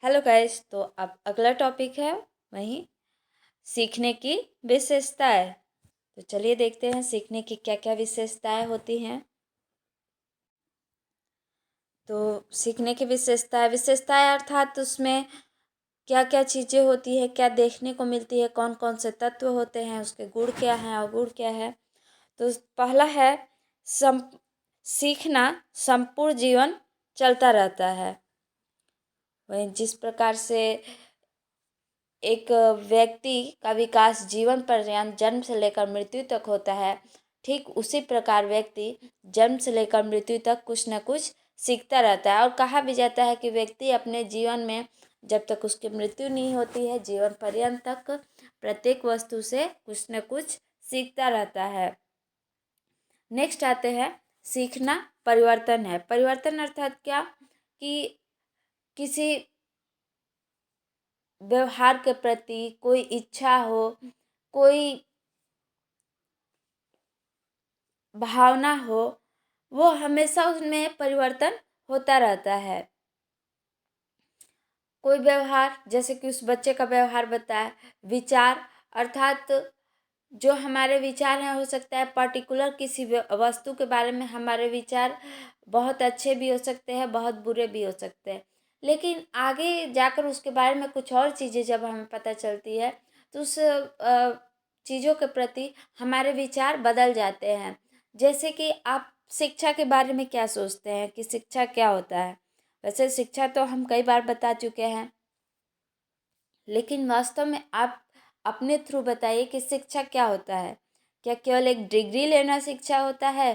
Hello guys. तो अब अगला टॉपिक है वही सीखने की विशेषताएं। तो चलिए देखते हैं सीखने की क्या क्या विशेषताएं होती हैं। तो सीखने की विशेषताएं अर्थात उसमें क्या क्या चीज़ें होती है, क्या देखने को मिलती है, कौन कौन से तत्व होते हैं, उसके गुण क्या हैं, अवगुण क्या है। तो पहला है सम सीखना संपूर्ण जीवन चलता रहता है। वही जिस प्रकार से एक व्यक्ति का विकास जीवन पर्यंत जन्म से लेकर मृत्यु तक होता है, ठीक उसी प्रकार व्यक्ति जन्म से लेकर मृत्यु तक कुछ न कुछ सीखता रहता है। और कहा भी जाता है कि व्यक्ति अपने जीवन में जब तक उसकी मृत्यु नहीं होती है, जीवन पर्यंत तक प्रत्येक वस्तु से कुछ न कुछ सीखता रहता है। नेक्स्ट आते हैं सीखना परिवर्तन है। परिवर्तन अर्थात क्या कि किसी व्यवहार के प्रति कोई इच्छा हो, कोई भावना हो, वो हमेशा उसमें परिवर्तन होता रहता है। कोई व्यवहार, जैसे कि उस बच्चे का व्यवहार बताया। विचार अर्थात जो हमारे विचार हैं, हो सकता है पर्टिकुलर किसी वस्तु के बारे में हमारे विचार बहुत अच्छे भी हो सकते हैं, बहुत बुरे भी हो सकते हैं, लेकिन आगे जाकर उसके बारे में कुछ और चीज़ें जब हमें पता चलती है तो उस चीज़ों के प्रति हमारे विचार बदल जाते हैं। जैसे कि आप शिक्षा के बारे में क्या सोचते हैं कि शिक्षा क्या होता है। वैसे शिक्षा तो हम कई बार बता चुके हैं, लेकिन वास्तव में आप अपने थ्रू बताइए कि शिक्षा क्या होता है। क्या केवल एक डिग्री लेना शिक्षा होता है?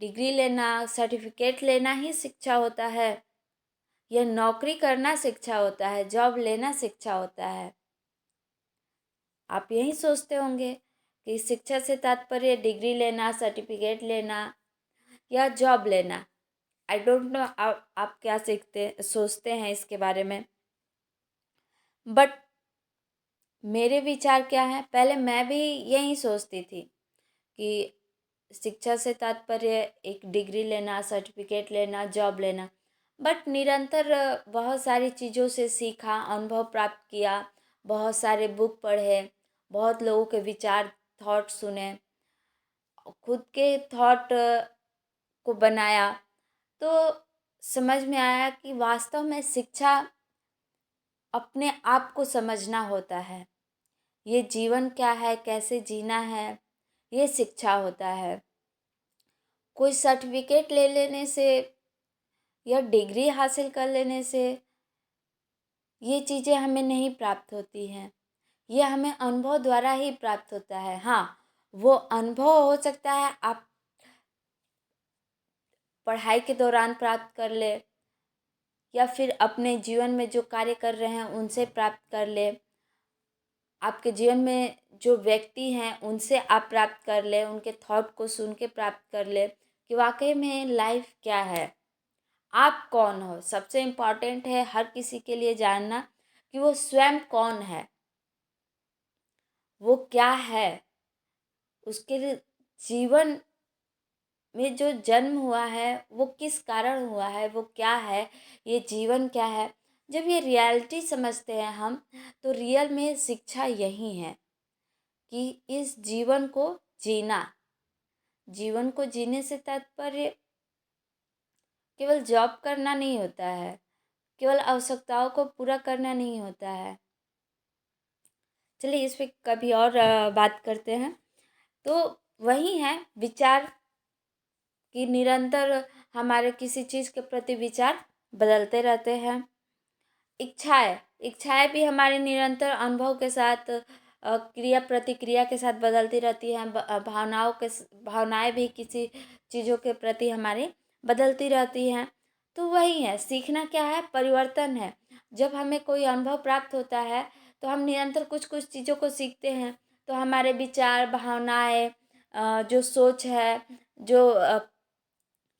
डिग्री लेना, सर्टिफिकेट लेना ही शिक्षा होता है? या नौकरी करना शिक्षा होता है, जॉब लेना शिक्षा होता है? आप यही सोचते होंगे कि शिक्षा से तात्पर्य डिग्री लेना, सर्टिफिकेट लेना या जॉब लेना। आई डोंट नो आप क्या सोचते हैं इसके बारे में, बट मेरे विचार क्या है, पहले मैं भी यही सोचती थी कि शिक्षा से तात्पर्य एक डिग्री लेना, सर्टिफिकेट लेना, जॉब लेना। बट निरंतर बहुत सारी चीज़ों से सीखा, अनुभव प्राप्त किया, बहुत सारे बुक पढ़े, बहुत लोगों के विचार, थॉट सुने, खुद के थॉट को बनाया, तो समझ में आया कि वास्तव में शिक्षा अपने आप को समझना होता है। ये जीवन क्या है, कैसे जीना है, ये शिक्षा होता है। कोई सर्टिफिकेट ले लेने से या डिग्री हासिल कर लेने से ये चीज़ें हमें नहीं प्राप्त होती हैं। ये हमें अनुभव द्वारा ही प्राप्त होता है। हाँ, वो अनुभव हो सकता है आप पढ़ाई के दौरान प्राप्त कर ले, या फिर अपने जीवन में जो कार्य कर रहे हैं उनसे प्राप्त कर ले, आपके जीवन में जो व्यक्ति हैं उनसे आप प्राप्त कर ले, उनके थॉट को सुन के प्राप्त कर ले कि वाकई में लाइफ क्या है, आप कौन हो। सबसे इम्पॉर्टेंट है हर किसी के लिए जानना कि वो स्वयं कौन है, वो क्या है, उसके लिए जीवन में जो जन्म हुआ है वो किस कारण हुआ है, वो क्या है, ये जीवन क्या है। जब ये रियलिटी समझते हैं हम, तो रियल में शिक्षा यही है कि इस जीवन को जीना। जीवन को जीने से तात्पर्य केवल जॉब करना नहीं होता है, केवल आवश्यकताओं को पूरा करना नहीं होता है। चलिए इस पे कभी और बात करते हैं। तो वही है विचार कि निरंतर हमारे किसी चीज़ के प्रति विचार बदलते रहते हैं। इच्छाएं इच्छाएं भी हमारे निरंतर अनुभव के साथ क्रिया प्रतिक्रिया के साथ बदलती रहती हैं। भावनाएं भी किसी चीज़ों के प्रति हमारी बदलती रहती हैं। तो वही है, सीखना क्या है, परिवर्तन है। जब हमें कोई अनुभव प्राप्त होता है तो हम निरंतर कुछ कुछ चीज़ों को सीखते हैं, तो हमारे विचार, भावनाएं, जो सोच है, जो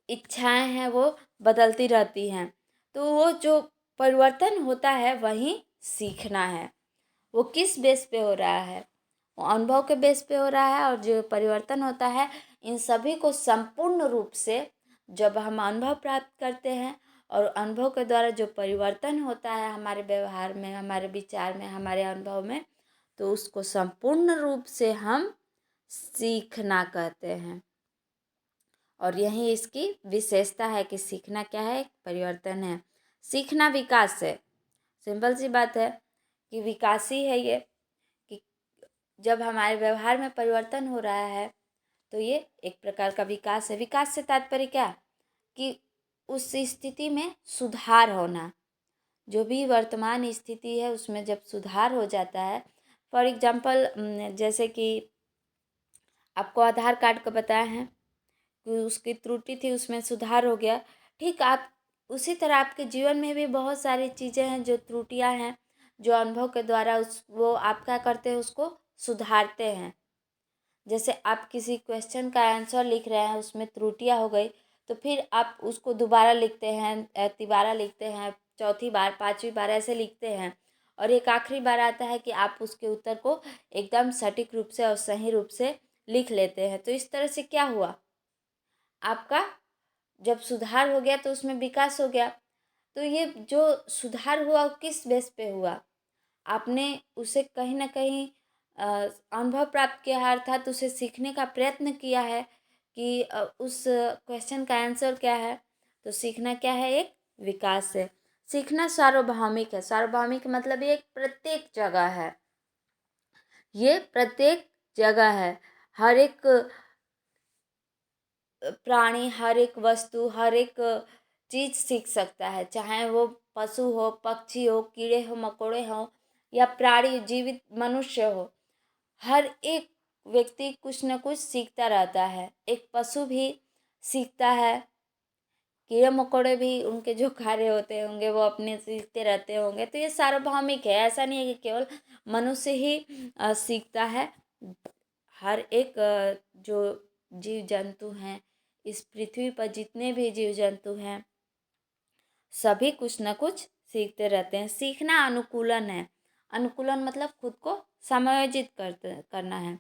इच्छाएं हैं, वो बदलती रहती हैं। तो वो जो परिवर्तन होता है वही सीखना है। वो किस बेस पे हो रहा है, वो अनुभव के बेस पे हो रहा है। और जो परिवर्तन होता है, इन सभी को संपूर्ण रूप से जब हम अनुभव प्राप्त करते हैं और अनुभव के द्वारा जो परिवर्तन होता है हमारे व्यवहार में, हमारे विचार में, हमारे अनुभव में, तो उसको संपूर्ण रूप से हम सीखना कहते हैं। और यही इसकी विशेषता है कि सीखना क्या है, परिवर्तन है। सीखना विकास है। सिंपल सी बात है कि विकास ही है ये, कि जब हमारे व्यवहार में परिवर्तन हो रहा है तो ये एक प्रकार का विकास है। विकास से तात्पर्य क्या, कि उस स्थिति में सुधार होना। जो भी वर्तमान स्थिति है उसमें जब सुधार हो जाता है, फॉर एग्जाम्पल जैसे कि आपको आधार कार्ड का बताया है कि उसकी त्रुटि थी, उसमें सुधार हो गया। ठीक, आप उसी तरह आपके जीवन में भी बहुत सारी चीज़ें हैं जो त्रुटियां हैं, जो अनुभव के द्वारा वो आप क्या करते हैं, उसको सुधारते हैं। जैसे आप किसी क्वेश्चन का आंसर लिख रहे हैं, उसमें त्रुटियां हो गई, तो फिर आप उसको दोबारा लिखते हैं, तिबारा लिखते हैं, चौथी बार, पांचवी बार ऐसे लिखते हैं, और एक आखिरी बार आता है कि आप उसके उत्तर को एकदम सटीक रूप से और सही रूप से लिख लेते हैं। तो इस तरह से क्या हुआ, आपका जब सुधार हो गया तो उसमें विकास हो गया। तो ये जो सुधार हुआ वो किस बेस पे हुआ, आपने उसे कहीं ना कहीं अनुभव प्राप्त किया है, अर्थात उसे सीखने का प्रयत्न किया है कि उस क्वेश्चन का आंसर क्या है। तो सीखना क्या है, एक विकास है। सीखना सार्वभौमिक है। सार्वभौमिक मतलब ये प्रत्येक जगह है, ये प्रत्येक जगह है। हर एक प्राणी, हर एक वस्तु, हर एक चीज़ सीख सकता है, चाहे वो पशु हो, पक्षी हो, कीड़े हो, मकोड़े हो, या प्राणी जीवित मनुष्य हो। हर एक व्यक्ति कुछ न कुछ सीखता रहता है। एक पशु भी सीखता है, कीड़े मकोड़े भी उनके जो कार्य होते होंगे वो अपने सीखते रहते होंगे। तो ये सार्वभौमिक है, ऐसा नहीं है कि केवल मनुष्य ही सीखता है। हर एक जो जीव जंतु हैं इस पृथ्वी पर, जितने भी जीव जंतु हैं, सभी कुछ न कुछ सीखते रहते हैं। सीखना अनुकूलन है। अनुकूलन मतलब खुद को समायोजित करना है।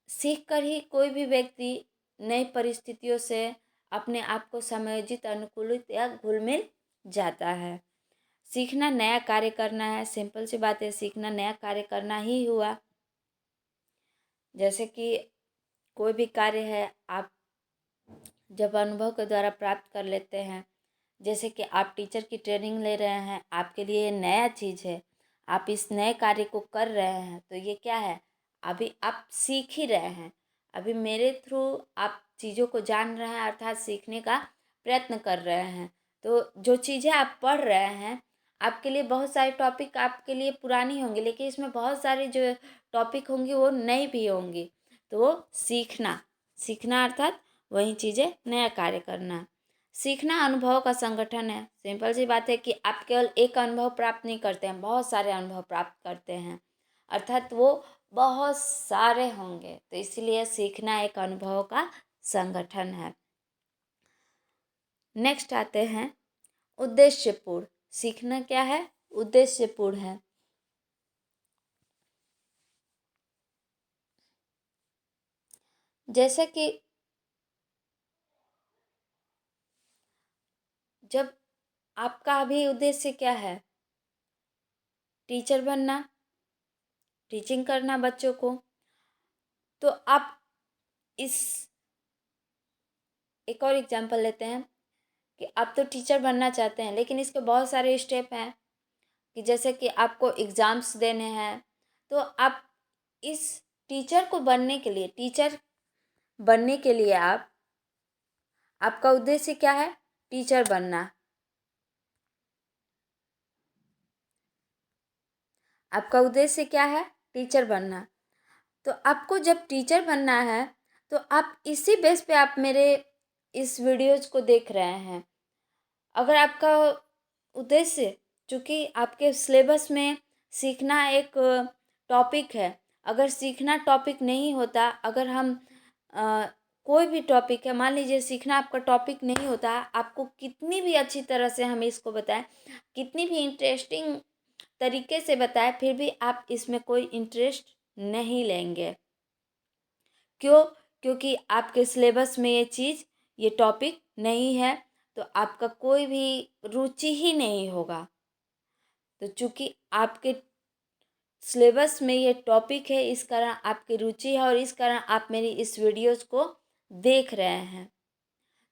सीख कर ही कोई भी व्यक्ति नई परिस्थितियों से अपने आप को समायोजित, अनुकूलित या घुल मिल जाता है। सीखना नया कार्य करना है। सिंपल सी बात है, सीखना नया कार्य करना ही हुआ। जैसे कि कोई भी कार्य है, आप जब अनुभव के द्वारा प्राप्त कर लेते हैं, जैसे कि आप टीचर की ट्रेनिंग ले रहे हैं, आपके लिए ये नया चीज़ है, आप इस नए कार्य को कर रहे हैं, तो ये क्या है, अभी आप सीख ही रहे हैं। अभी मेरे थ्रू आप चीज़ों को जान रहे हैं, अर्थात सीखने का प्रयत्न कर रहे हैं। तो जो चीज़ें आप पढ़ रहे हैं, आपके लिए बहुत सारे टॉपिक आपके लिए पुरानी होंगी, लेकिन इसमें बहुत सारी जो टॉपिक होंगी वो नई भी होंगी। तो वो सीखना, सीखना अर्थात वही चीज़ें नया कार्य करना। सीखना अनुभव का संगठन है। सिंपल सी बात है कि आप केवल एक अनुभव प्राप्त नहीं करते हैं, बहुत सारे अनुभव प्राप्त करते हैं, अर्थात वो बहुत सारे होंगे। तो इसलिए सीखना एक अनुभव का संगठन है। नेक्स्ट आते हैं उद्देश्यपूर्ण। सीखना क्या है, उद्देश्यपूर्ण है। जैसे कि जब आपका अभी उद्देश्य क्या है, टीचर बनना, टीचिंग करना बच्चों को, तो आप इस एक और एग्जांपल लेते हैं कि आप तो टीचर बनना चाहते हैं, लेकिन इसके बहुत सारे स्टेप हैं, कि जैसे कि आपको एग्ज़ाम्स देने हैं। तो आप इस टीचर को बनने के लिए, टीचर बनने के लिए आपका उद्देश्य क्या है, टीचर बनना। आपका उद्देश्य क्या है, टीचर बनना। तो आपको जब टीचर बनना है तो आप इसी बेस पे आप मेरे इस वीडियोज़ को देख रहे हैं। अगर आपका उद्देश्य, चूँकि आपके सिलेबस में सीखना एक टॉपिक है, अगर सीखना टॉपिक नहीं होता, अगर हम कोई भी टॉपिक है, मान लीजिए सीखना आपका टॉपिक नहीं होता, आपको कितनी भी अच्छी तरह से हम इसको बताएं, कितनी भी इंटरेस्टिंग तरीके से बताएं, फिर भी आप इसमें कोई इंटरेस्ट नहीं लेंगे। क्यों? क्योंकि आपके सिलेबस में ये चीज़, ये टॉपिक नहीं है। तो आपका कोई भी रुचि ही नहीं होगा। तो चूँकि आपके सिलेबस में ये टॉपिक है, इस कारण आपकी रुचि है और इस कारण आप मेरी इस वीडियोज़ को देख रहे हैं।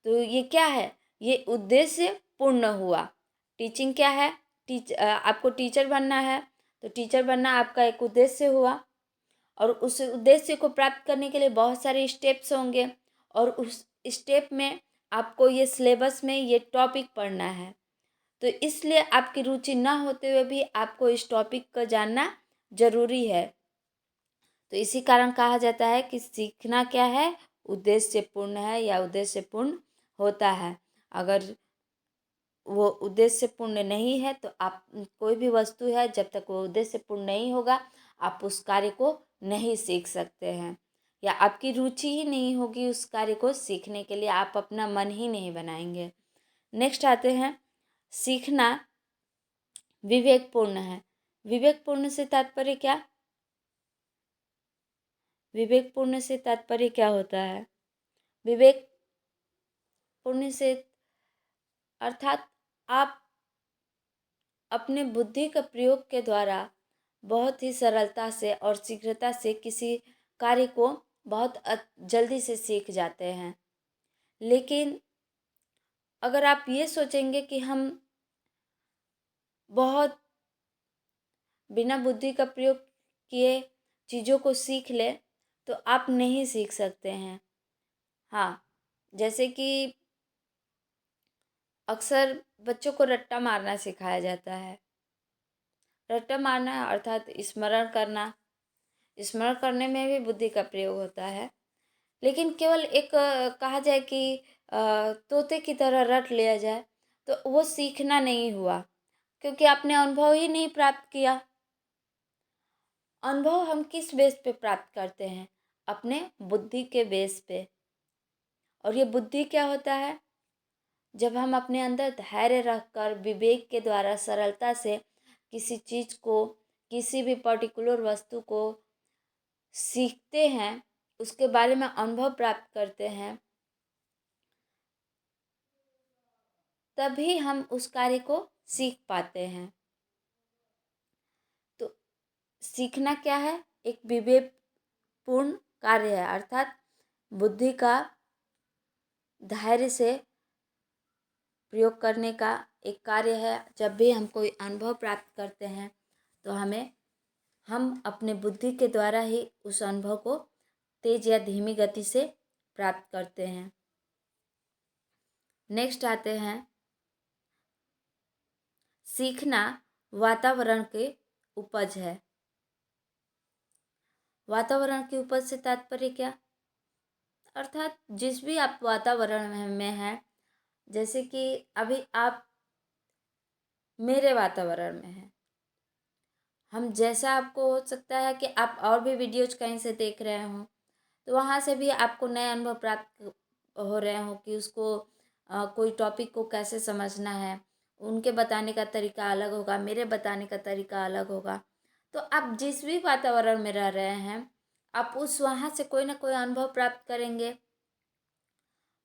तो ये क्या है? ये उद्देश्य पूर्ण हुआ। टीचिंग क्या है? आपको टीचर बनना है, तो टीचर बनना आपका एक उद्देश्य हुआ और उस उद्देश्य को प्राप्त करने के लिए बहुत सारे स्टेप्स होंगे और उस स्टेप में आपको ये सिलेबस में ये टॉपिक पढ़ना है। तो इसलिए आपकी रुचि ना होते हुए भी आपको इस टॉपिक को जानना ज़रूरी है। तो इसी कारण कहा जाता है कि सीखना क्या है? उद्देश्यपूर्ण है या उद्देश्यपूर्ण होता है। अगर वो उद्देश्यपूर्ण नहीं है तो आप कोई भी वस्तु है, जब तक वो उद्देश्यपूर्ण नहीं होगा आप उस कार्य को नहीं सीख सकते हैं, या आपकी रुचि ही नहीं होगी उस कार्य को सीखने के लिए, आप अपना मन ही नहीं बनाएंगे। नेक्स्ट आते हैं, सीखना विवेकपूर्ण है। विवेकपूर्ण से तात्पर्य क्या? विवेकपूर्ण से तात्पर्य क्या होता है? विवेकपूर्ण से अर्थात आप अपने बुद्धि का प्रयोग के द्वारा बहुत ही सरलता से और शीघ्रता से किसी कार्य को बहुत जल्दी से सीख जाते हैं। लेकिन अगर आप ये सोचेंगे कि हम बहुत बिना बुद्धि का प्रयोग किए चीज़ों को सीख ले, तो आप नहीं सीख सकते हैं। हाँ, जैसे कि अक्सर बच्चों को रट्टा मारना सिखाया जाता है। रट्टा मारना अर्थात स्मरण करना। स्मरण करने में भी बुद्धि का प्रयोग होता है, लेकिन केवल एक कहा जाए कि तोते की तरह रट लिया जाए तो वो सीखना नहीं हुआ, क्योंकि आपने अनुभव ही नहीं प्राप्त किया। अनुभव हम किस बेस पे प्राप्त करते हैं? अपने बुद्धि के बेस पे। और ये बुद्धि क्या होता है? जब हम अपने अंदर धैर्य रखकर विवेक के द्वारा सरलता से किसी चीज़ को, किसी भी पर्टिकुलर वस्तु को सीखते हैं, उसके बारे में अनुभव प्राप्त करते हैं, तभी हम उस कार्य को सीख पाते हैं। तो सीखना क्या है? एक विवेकपूर्ण कार्य है, अर्थात बुद्धि का धैर्य से प्रयोग करने का एक कार्य है। जब भी हम कोई अनुभव प्राप्त करते हैं तो हम अपने बुद्धि के द्वारा ही उस अनुभव को तेज या धीमी गति से प्राप्त करते हैं। नेक्स्ट आते हैं, सीखना वातावरण के उपज है। वातावरण की उपज से तात्पर्य क्या? अर्थात जिस भी आप वातावरण में हैं, जैसे कि अभी आप मेरे वातावरण में हैं, हम जैसा आपको हो सकता है कि आप और भी वीडियोज कहीं से देख रहे हों, तो वहाँ से भी आपको नए अनुभव प्राप्त हो रहे हों कि उसको कोई टॉपिक को कैसे समझना है। उनके बताने का तरीका अलग होगा, मेरे बताने का तरीका अलग होगा। तो आप जिस भी वातावरण में रह रहे हैं, आप उस वहाँ से कोई ना कोई अनुभव प्राप्त करेंगे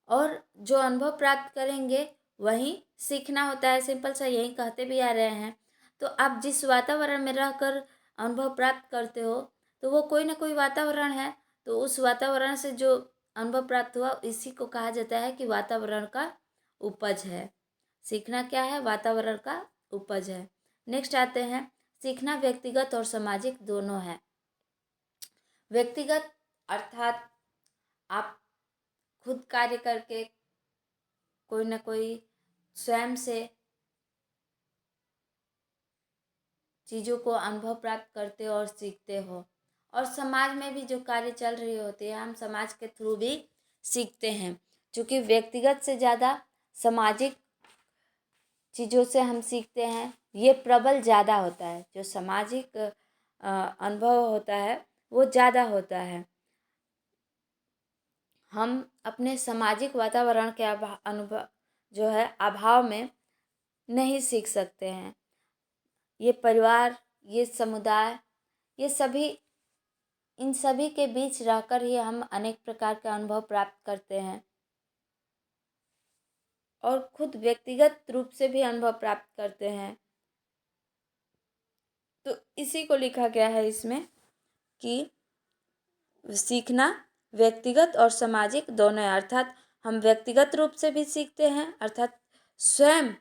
और जो अनुभव प्राप्त करेंगे वही सीखना होता है। सिंपल सा यही कहते भी आ रहे हैं। तो आप जिस वातावरण में रहकर अनुभव प्राप्त करते हो, तो वो कोई ना कोई वातावरण है। तो उस वातावरण से जो अनुभव प्राप्त हुआ, इसी को कहा जाता है कि वातावरण का उपज है। सीखना क्या है? वातावरण का उपज है। नेक्स्ट आते हैं, सीखना व्यक्तिगत और सामाजिक दोनों है। व्यक्तिगत अर्थात आप खुद कार्य करके कोई ना कोई स्वयं से चीज़ों को अनुभव प्राप्त करते हो और सीखते हो। और समाज में भी जो कार्य चल रही होती है, हम समाज के थ्रू भी सीखते हैं। क्योंकि व्यक्तिगत से ज़्यादा सामाजिक चीज़ों से हम सीखते हैं, ये प्रबल ज़्यादा होता है। जो सामाजिक अनुभव होता है वो ज़्यादा होता है। हम अपने सामाजिक वातावरण के अनुभव जो है अभाव में नहीं सीख सकते हैं। ये परिवार, ये समुदाय, ये सभी, इन सभी के बीच रहकर ही हम अनेक प्रकार के अनुभव प्राप्त करते हैं। और खुद व्यक्तिगत रूप से भी अनुभव प्राप्त करते हैं। तो इसी को लिखा गया है इसमें कि सीखना व्यक्तिगत और सामाजिक दोनों है, अर्थात हम व्यक्तिगत रूप से भी सीखते हैं, अर्थात स्वयं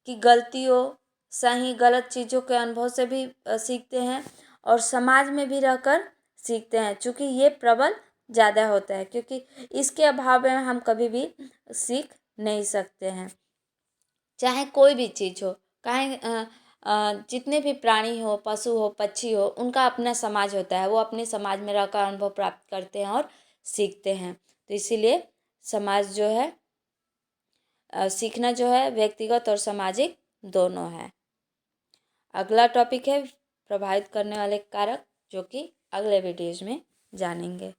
की गलतियों, सही गलत चीज़ों के अनुभव से भी सीखते हैं, और समाज में भी रहकर सीखते हैं, क्योंकि ये प्रबल ज़्यादा होता है, क्योंकि इसके अभाव में हम कभी भी सीख नहीं सकते हैं। चाहे कोई भी चीज़ हो, जितने भी प्राणी हो, पशु हो, पक्षी हो, उनका अपना समाज होता है, वो अपने समाज में रहकर अनुभव प्राप्त करते हैं और सीखते हैं। तो इसीलिए समाज जो है, सीखना जो है व्यक्तिगत और सामाजिक दोनों है। अगला टॉपिक है प्रभावित करने वाले कारक, जो कि अगले वीडियोज़ में जानेंगे।